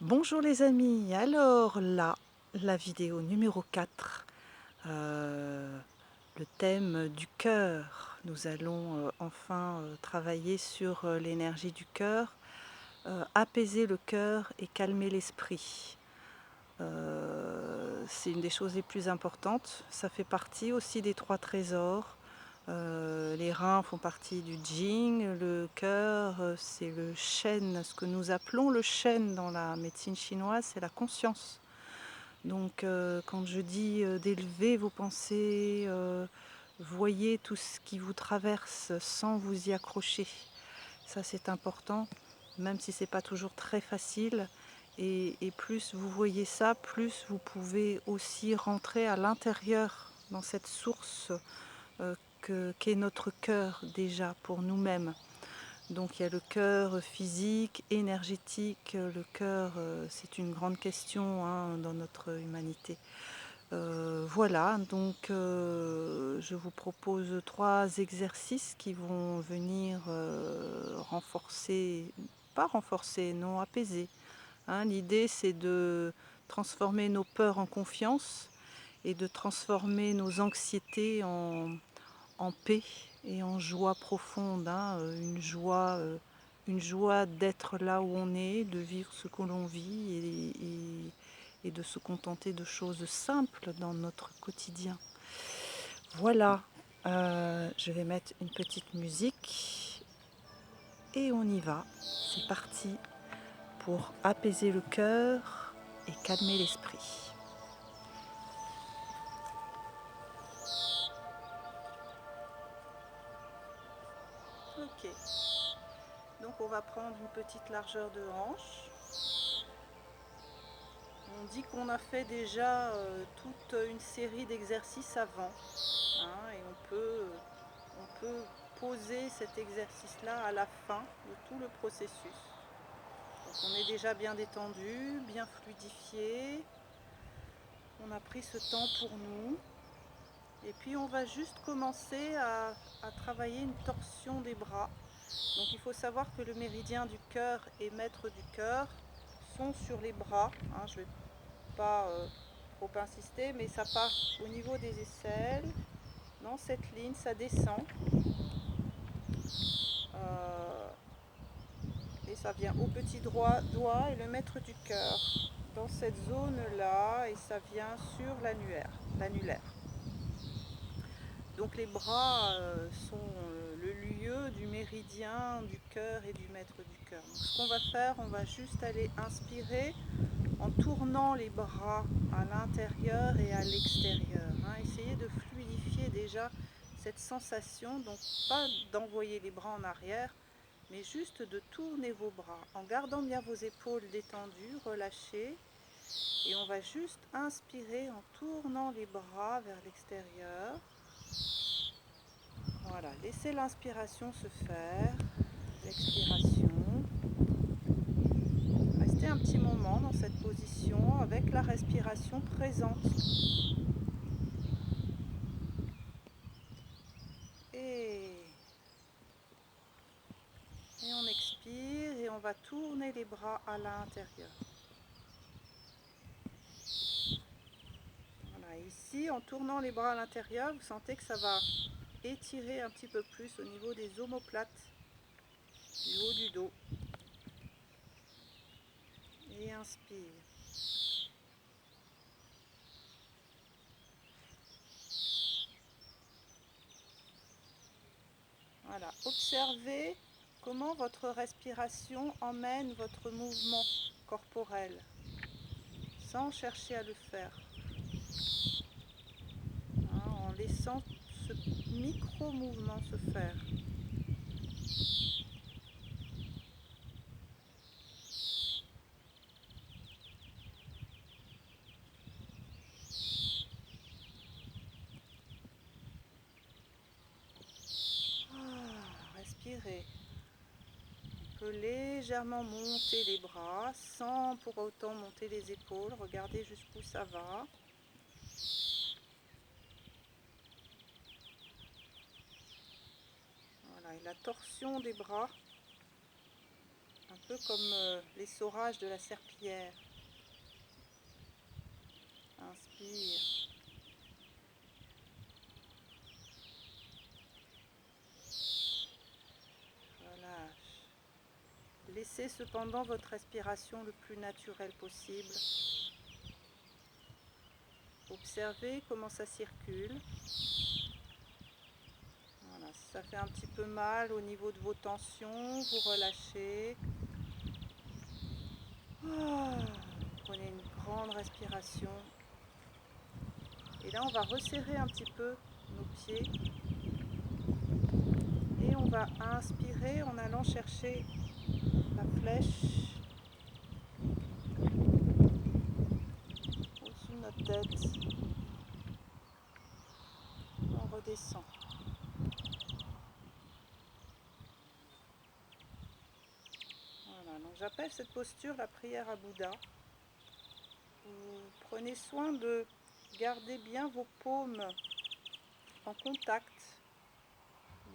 Bonjour les amis, alors là, la vidéo numéro 4, le thème du cœur. Nous allons enfin travailler sur l'énergie du cœur, apaiser le cœur et calmer l'esprit. C'est une des choses les plus importantes, ça fait partie aussi des 3 trésors. Les reins font partie du Jing, le cœur, c'est le Shen. Ce que nous appelons le Shen dans la médecine chinoise, c'est la conscience. Donc quand je dis d'élever vos pensées, voyez tout ce qui vous traverse sans vous y accrocher. Ça c'est important, même si c'est pas toujours très facile. Et plus vous voyez ça, plus vous pouvez aussi rentrer à l'intérieur dans cette source qu'est notre cœur déjà pour nous-mêmes. Donc il y a le cœur physique, énergétique. Le cœur, c'est une grande question dans notre humanité. Voilà, donc je vous propose 3 exercices qui vont venir renforcer, pas renforcer, non, apaiser. L'idée c'est de transformer nos peurs en confiance et de transformer nos anxiétés en paix et en joie profonde, une joie d'être là où on est, de vivre ce que l'on vit et de se contenter de choses simples dans notre quotidien. Voilà, je vais mettre une petite musique et on y va. C'est parti pour apaiser le cœur et calmer l'esprit. Ok, donc on va prendre une petite largeur de hanche. On dit qu'on a fait déjà toute une série d'exercices avant, et on peut poser cet exercice-là à la fin de tout le processus. Donc on est déjà bien détendu, bien fluidifié, on a pris ce temps pour nous. Et puis on va juste commencer à travailler une torsion des bras. Donc il faut savoir que le méridien du cœur et maître du cœur sont sur les bras. Je vais pas trop insister, mais ça part au niveau des aisselles. Dans cette ligne, ça descend. Et ça vient au petit doigt et le maître du cœur. Dans cette zone-là, et ça vient sur l'annulaire. Donc les bras sont le lieu du méridien du cœur et du maître du cœur. Donc ce qu'on va faire, on va juste aller inspirer en tournant les bras à l'intérieur et à l'extérieur. Essayez de fluidifier déjà cette sensation, donc pas d'envoyer les bras en arrière, mais juste de tourner vos bras en gardant bien vos épaules détendues, relâchées. Et on va juste inspirer en tournant les bras vers l'extérieur. Voilà, laissez l'inspiration se faire, l'expiration. Restez un petit moment dans cette position avec la respiration présente. Et on expire et on va tourner les bras à l'intérieur. Voilà, ici, en tournant les bras à l'intérieur, vous sentez que ça va étirer un petit peu plus au niveau des omoplates, du haut du dos. Et inspire. Voilà, observez comment votre respiration emmène votre mouvement corporel, sans chercher à le faire, en laissant ce micro-mouvement se faire. Respirez. On peut légèrement monter les bras sans pour autant monter les épaules. Regardez jusqu'où ça va. Voilà, et la torsion des bras, Un peu comme l'essorage de la serpillière. Inspire. Relâche. Laissez cependant votre respiration le plus naturelle possible. Observez comment ça circule. Voilà, si ça fait un petit peu mal au niveau de vos tensions, vous relâchez. Prenez une grande respiration. Et là, on va resserrer un petit peu nos pieds. Et on va inspirer en allant chercher la flèche au-dessus de notre tête. On redescend. Voilà, donc j'appelle cette posture la prière à Bouddha. Vous prenez soin de garder bien vos paumes en contact,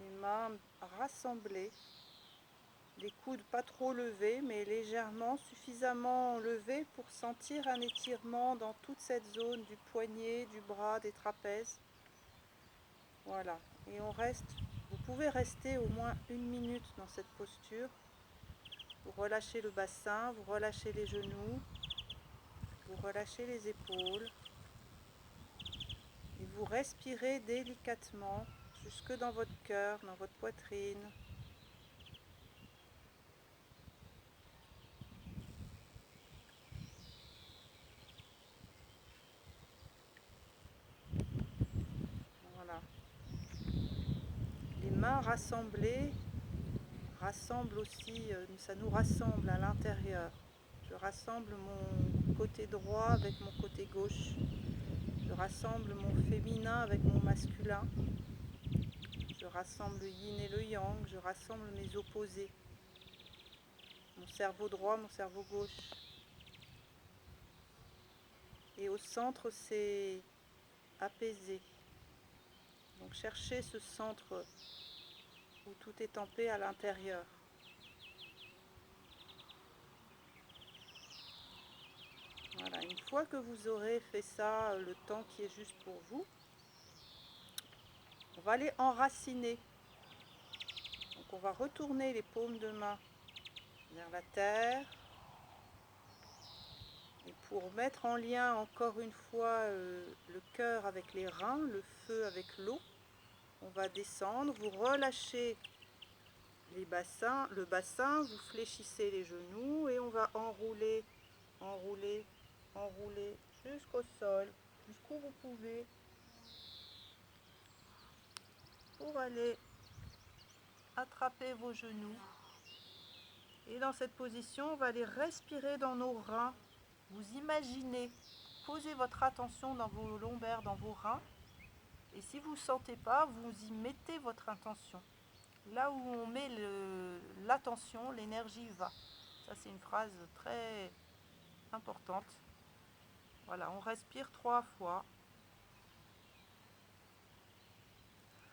les mains rassemblées, les coudes pas trop levés mais légèrement, suffisamment levés pour sentir un étirement dans toute cette zone du poignet, du bras, des trapèzes. Voilà, et on reste, vous pouvez rester au moins 1 minute dans cette posture. Vous relâchez le bassin, vous relâchez les genoux, vous relâchez les épaules. Et vous respirez délicatement jusque dans votre cœur, dans votre poitrine. Voilà. Les mains rassemblées rassemblent aussi, ça nous rassemble à l'intérieur. Je rassemble mon côté droit avec mon côté gauche. Je rassemble mon féminin avec mon masculin. Je rassemble le yin et le yang. Je rassemble mes opposés. Mon cerveau droit, mon cerveau gauche. Et au centre, c'est apaisé. Donc cherchez ce centre où tout est en paix à l'intérieur. Voilà, une fois que vous aurez fait ça, le temps qui est juste pour vous, on va aller enraciner. Donc on va retourner les paumes de main vers la terre. Et pour mettre en lien encore une fois le cœur avec les reins, le feu avec l'eau, on va descendre, vous relâchez le bassin, vous fléchissez les genoux et on va enrouler, enrouler, enrouler jusqu'au sol, jusqu'où vous pouvez, pour aller attraper vos genoux. Et dans cette position, on va aller respirer dans nos reins. Vous imaginez, posez votre attention dans vos lombaires, dans vos reins. Et si vous ne sentez pas, vous y mettez votre intention. Là où on met l'attention, l'énergie va. Ça, c'est une phrase très importante. Voilà, on respire 3 fois.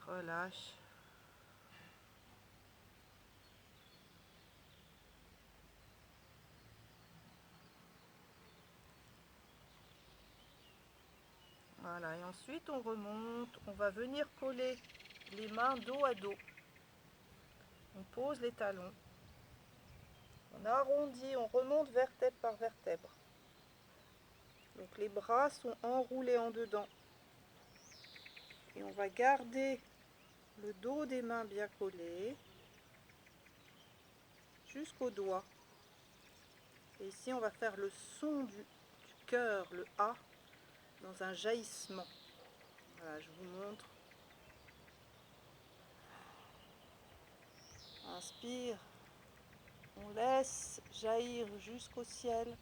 Relâche. Voilà, et ensuite on remonte. On va venir coller les mains dos à dos. On pose les talons. On arrondit, on remonte vertèbre par vertèbre. Donc les bras sont enroulés en dedans. Et on va garder le dos des mains bien collé jusqu'aux doigts. Et ici on va faire le son du cœur, le A, dans un jaillissement. Voilà, je vous montre. Inspire. On laisse jaillir jusqu'au ciel.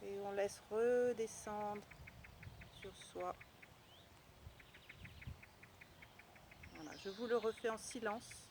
Et on laisse redescendre sur soi. Voilà, je vous le refais en silence.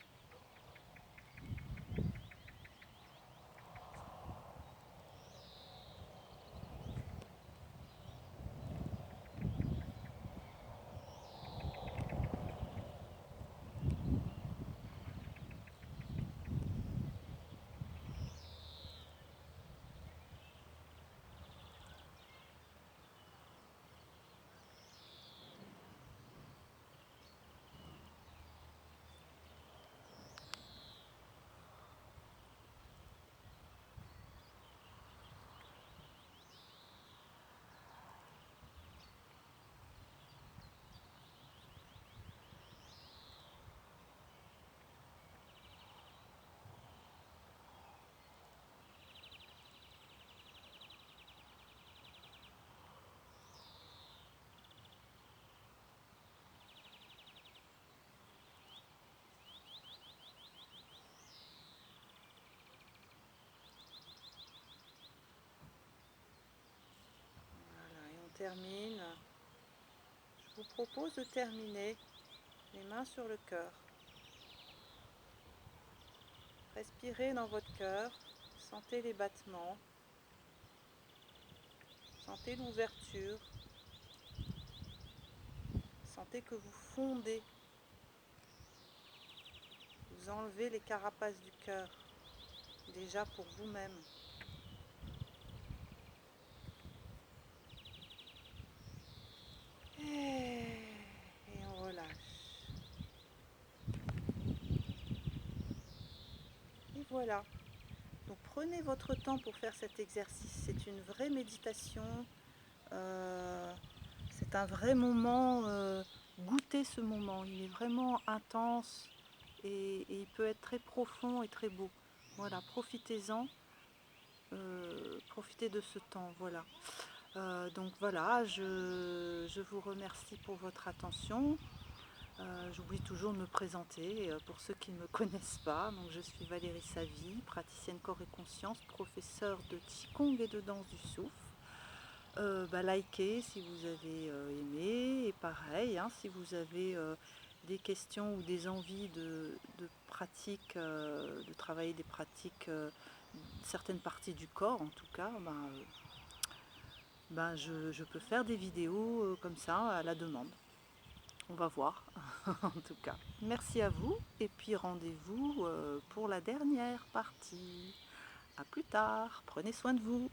termine, je vous propose de terminer les mains sur le cœur. Respirez dans votre cœur, sentez les battements, sentez l'ouverture, sentez que vous fondez, vous enlevez les carapaces du cœur, déjà pour vous-même. Et on relâche. Et voilà. Donc prenez votre temps pour faire cet exercice. C'est une vraie méditation. C'est un vrai moment. Goûtez ce moment. Il est vraiment intense et il peut être très profond et très beau. Voilà, profitez-en. Profitez de ce temps. Voilà. Donc voilà, je vous remercie pour votre attention. J'oublie toujours de me présenter pour ceux qui ne me connaissent pas. Donc, je suis Valérie Savy, praticienne corps et conscience, professeure de Qigong et de danse du souffle. Likez si vous avez aimé, et pareil, hein, si vous avez des questions ou des envies de pratiques, de travailler des pratiques, certaines parties du corps en tout cas, je peux faire des vidéos comme ça à la demande. On va voir, en tout cas. Merci à vous, et puis rendez-vous pour la dernière partie. À plus tard, prenez soin de vous.